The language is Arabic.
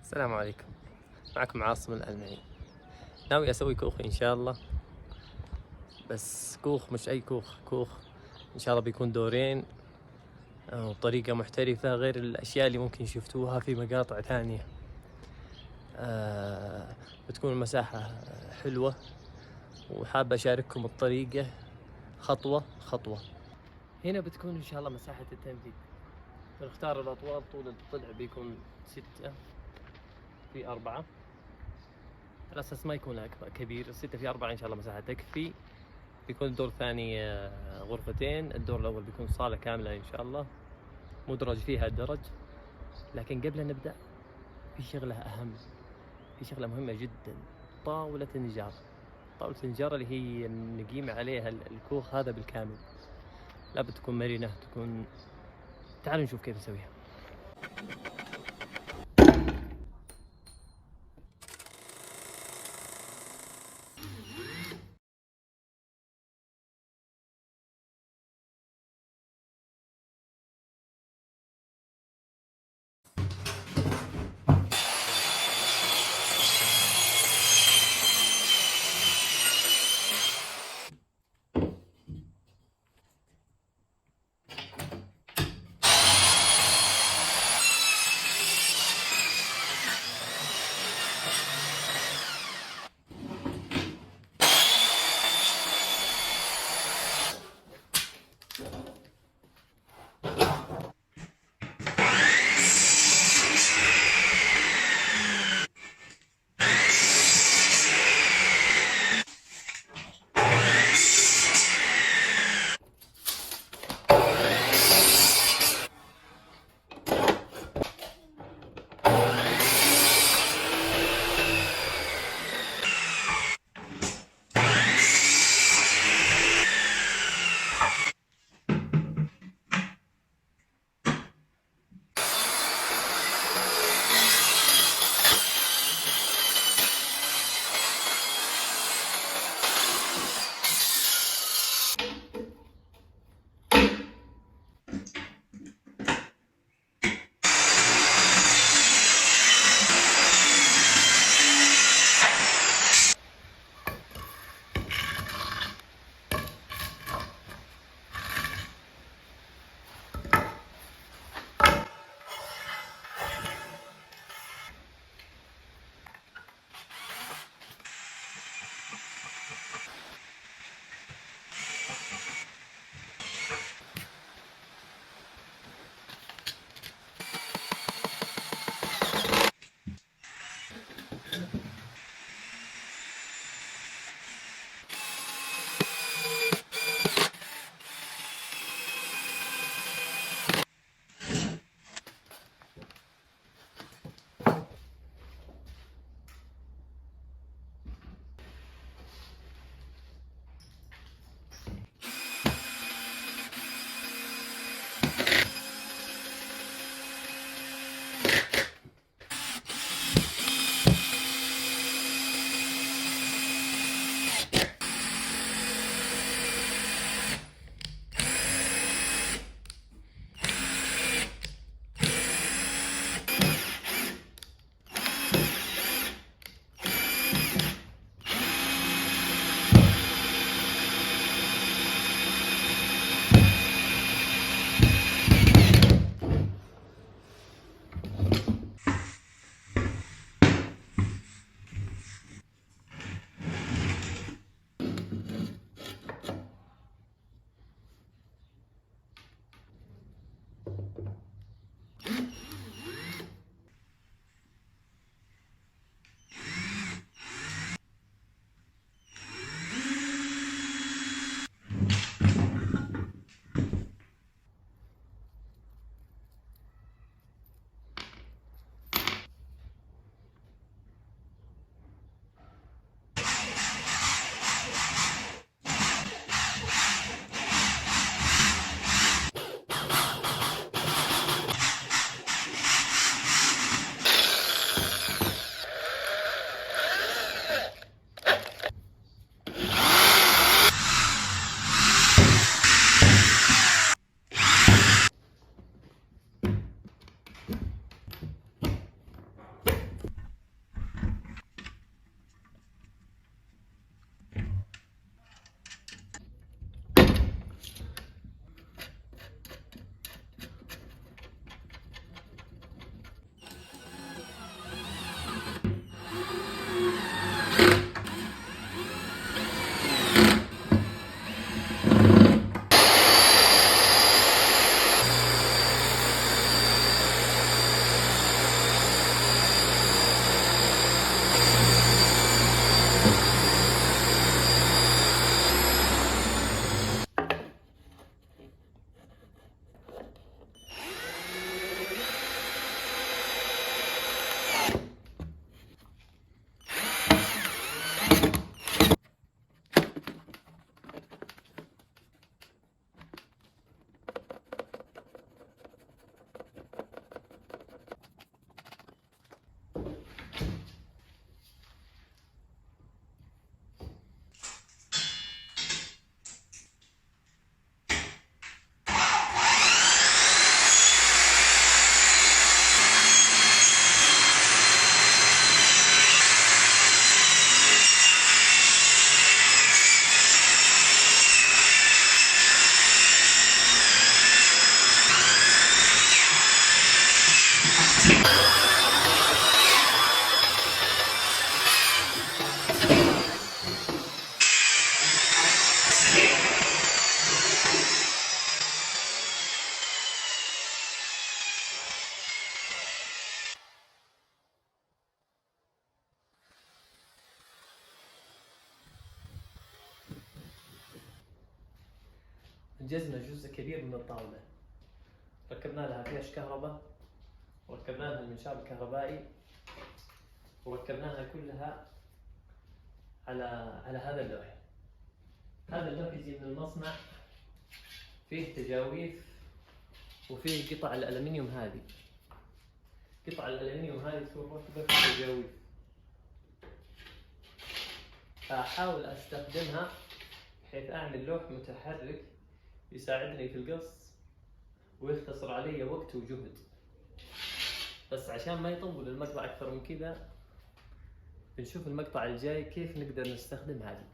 السلام عليكم. معكم عاصم الألماني. ناوي أسوي كوخ إن شاء الله، بس كوخ مش أي كوخ. كوخ إن شاء الله بيكون دورين وطريقة محترفة غير الأشياء اللي ممكن شفتوها في مقاطع ثانية. بتكون المساحة حلوة، وحابة أشارككم الطريقة خطوة خطوة. هنا بتكون إن شاء الله مساحة التنفيذ. بنختار الأطوال. طول الضلع بيكون 6 في 4 على أساس ما يكون أكبر كبير. 6 في 4 إن شاء الله مساحة تكفي. بيكون الدور الثاني غرفتين. الدور الأول بيكون صالة كاملة إن شاء الله مدرج فيها درج. لكن قبل أن نبدأ في شغلة أهم، في شغلة مهمة جدا: طاولة النجار. طاولة النجار اللي هي نقيم عليها الكوخ هذا بالكامل. لا بتكون مرنة، تكون. تعالوا نشوف كيف نسويها. جزنا جزء كبير من الطاولة، ركبنا لها فيش كهرباء، وركبنا لها المنشار الكهربائي، وركبناها كلها على هذا اللوح. هذا اللوح يجي من المصنع، فيه تجاويف وفيه قطع الألمنيوم هذه. قطع الألمنيوم هذه تكون مركبة في تجاويف، فأحاول أستخدمها بحيث أعمل لوح متحرك يساعدني في القص ويختصر علي وقت وجهد. بس عشان ما يطول المقطع أكثر من كذا، بنشوف المقطع الجاي كيف نقدر نستخدم هذه.